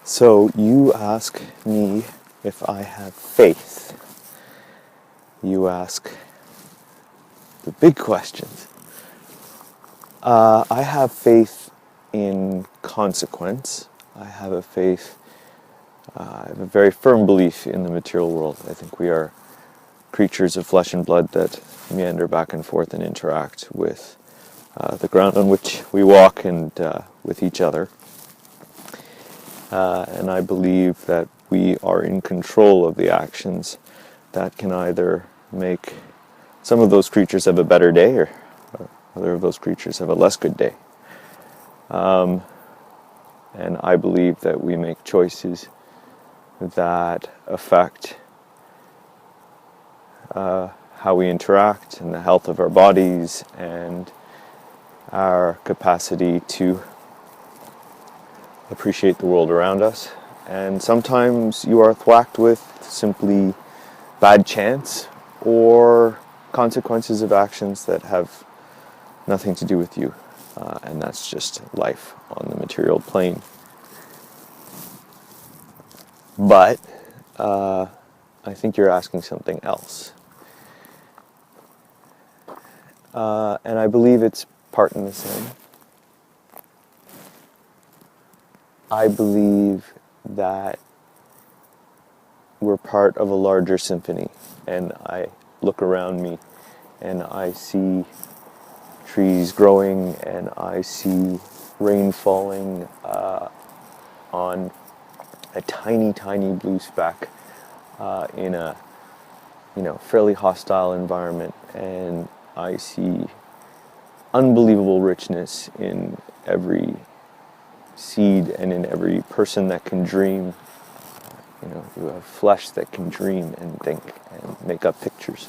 So you ask me if I have faith. You ask the big questions. I have faith in consequence. I have I have a very firm belief in the material world. I think we are creatures of flesh and blood that meander back and forth and interact with the ground on which we walk and with each other. And I believe that we are in control of the actions that can either make some of those creatures have a better day or other of those creatures have a less good day. And I believe that we make choices that affect how we interact and the health of our bodies and our capacity to appreciate the world around us. And sometimes you are thwacked with simply bad chance or consequences of actions that have nothing to do with you. And that's just life on the material plane. But I think you're asking something else. And I believe it's part in the same. I believe that we're part of a larger symphony, and I look around me and I see trees growing and I see rain falling on a tiny blue speck in a fairly hostile environment, and I see unbelievable richness in every seed and in every person that can dream. You have flesh that can dream and think and make up pictures.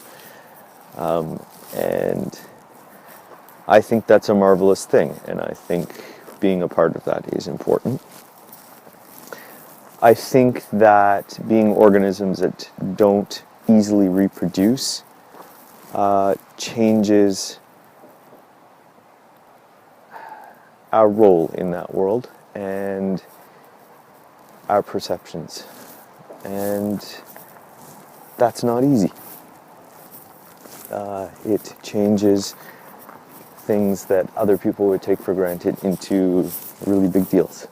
And I think that's a marvelous thing, and I think being a part of that is important. I think that being organisms that don't easily reproduce changes our role in that world and our perceptions. And that's not easy. It changes things that other people would take for granted into really big deals.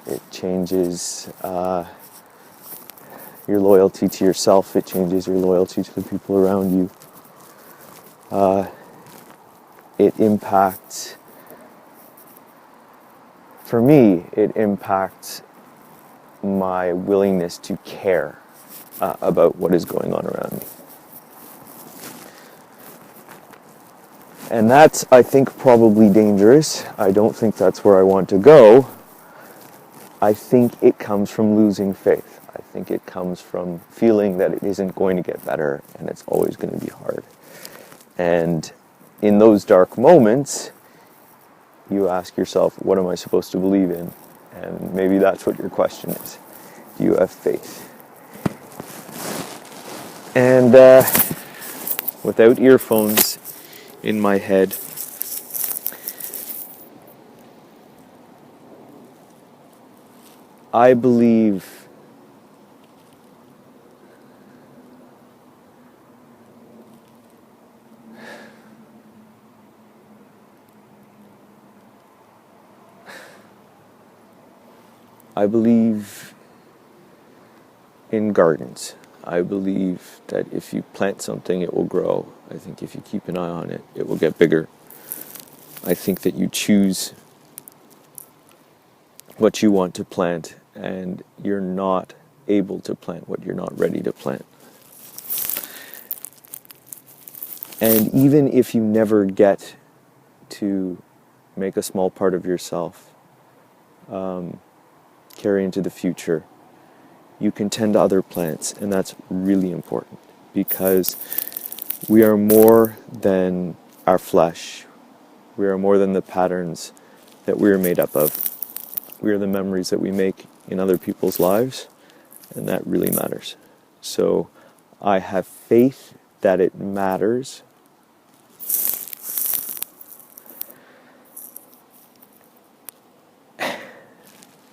It changes your loyalty to yourself. It changes your loyalty to the people around you. It impacts, for me, it impacts my willingness to care about what is going on around me. And that's, I think, probably dangerous. I don't think that's where I want to go. I think it comes from losing faith. I think it comes from feeling that it isn't going to get better and it's always going to be hard. And in those dark moments, you ask yourself, what am I supposed to believe in? And maybe that's what your question is. Do you have faith? And without earphones in my head, I believe in gardens. I believe that if you plant something, it will grow. I think if you keep an eye on it, it will get bigger. I think that you choose what you want to plant, and you're not able to plant what you're not ready to plant. And even if you never get to make a small part of yourself carry into the future, you can tend to other plants, and that's really important because we are more than our flesh. We are more than the patterns that we are made up of. We are the memories that we make in other people's lives, and that really matters. So I have faith that it matters.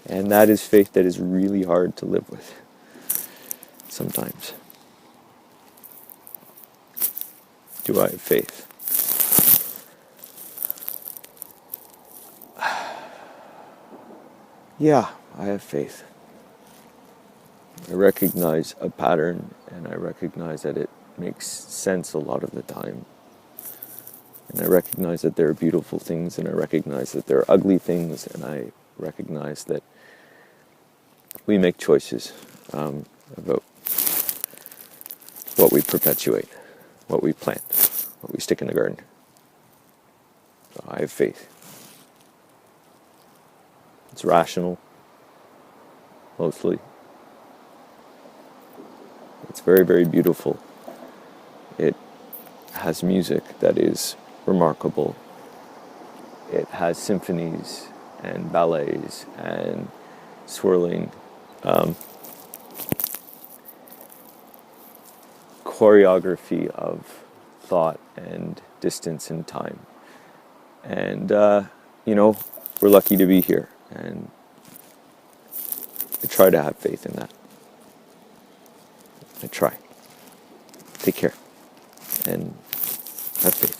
And that is faith that is really hard to live with sometimes. Do I have faith? Yeah, I have faith. I recognize a pattern, and I recognize that it makes sense a lot of the time. And I recognize that there are beautiful things, and I recognize that there are ugly things, and I recognize that we make choices about what we perpetuate, what we plant, what we stick in the garden. So I have faith. It's rational, mostly. It's very, very beautiful. It has music that is remarkable. It has symphonies and ballets and swirling choreography of thought and distance and time. And, we're lucky to be here. And I try to have faith in that. I try. Take care. And have faith.